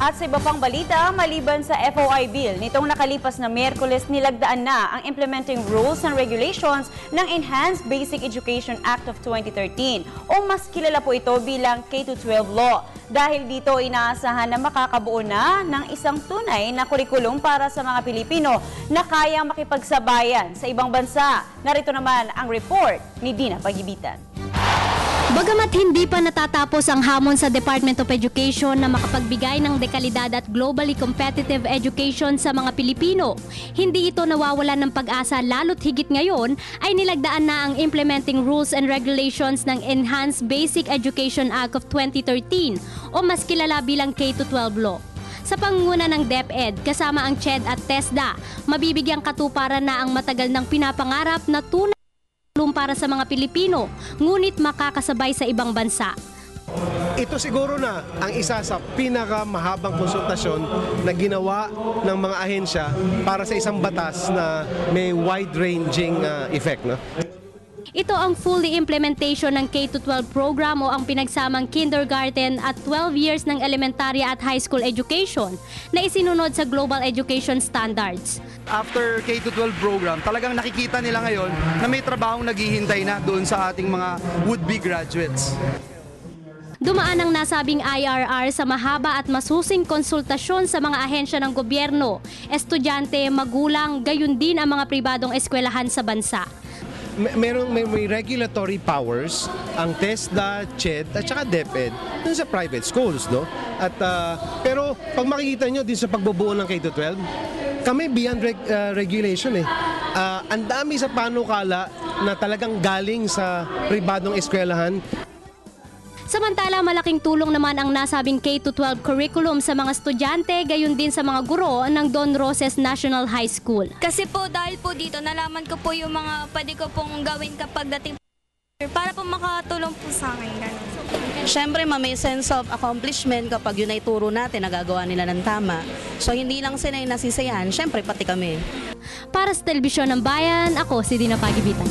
At sa iba pang balita, maliban sa FOI bill, nitong nakalipas na Miyerkules nilagdaan na ang Implementing Rules and Regulations ng Enhanced Basic Education Act of 2013 o mas kilala po ito bilang K-12 Law. Dahil dito inaasahan na makakabuo na ng isang tunay na kurikulum para sa mga Pilipino na kayang makipagsabayan sa ibang bansa. Narito naman ang report ni Dina Pagibitan. Bagamat hindi pa natatapos ang hamon sa Department of Education na makapagbigay ng dekalidad at globally competitive education sa mga Pilipino, hindi ito nawawalan ng pag-asa lalo't higit ngayon ay nilagdaan na ang Implementing Rules and Regulations ng Enhanced Basic Education Act of 2013 o mas kilala bilang K-12 Law. Sa pangunguna ng DepEd kasama ang CHED at TESDA, mabibigyang katuparan na ang matagal ng pinapangarap na tunay para sa mga Pilipino, ngunit makakasabay sa ibang bansa. Ito siguro na ang isa sa pinakamahabang konsultasyon na ginawa ng mga ahensya para sa isang batas na may wide-ranging effect. No? Ito ang fully implementation ng K-12 program o ang pinagsamang kindergarten at 12 years ng elementary at high school education na isinunod sa Global Education Standards. After K-12 program, talagang nakikita nila ngayon na may trabahong naghihintay na doon sa ating mga would-be graduates. Dumaan ang nasabing IRR sa mahaba at masusing konsultasyon sa mga ahensya ng gobyerno, estudyante, magulang, gayon din ang mga pribadong eskwelahan sa bansa. May regulatory powers ang TESDA, CHED at saka DepEd dun sa private schools, no? At pero pag makikita nyo din sa pagbubuo ng K-12, kami beyond regulation eh. Ang dami sa panukala na talagang galing sa pribadong eskwelahan. Samantala, malaking tulong naman ang nasabing K-12 curriculum sa mga estudyante, gayon din sa mga guro ng Don Roses National High School. Kasi po dahil po dito, nalaman ko po yung mga pwede ko pong gawin kapag dating para po makatulong po sa akin. Siyempre, may sense of accomplishment kapag yun ay turo natin, nagagawa nila ng tama. So, hindi lang sila yung nasisiyahan, siyempre pati kami. Para sa Telebisyon ng Bayan, ako si Dina Pagibitan.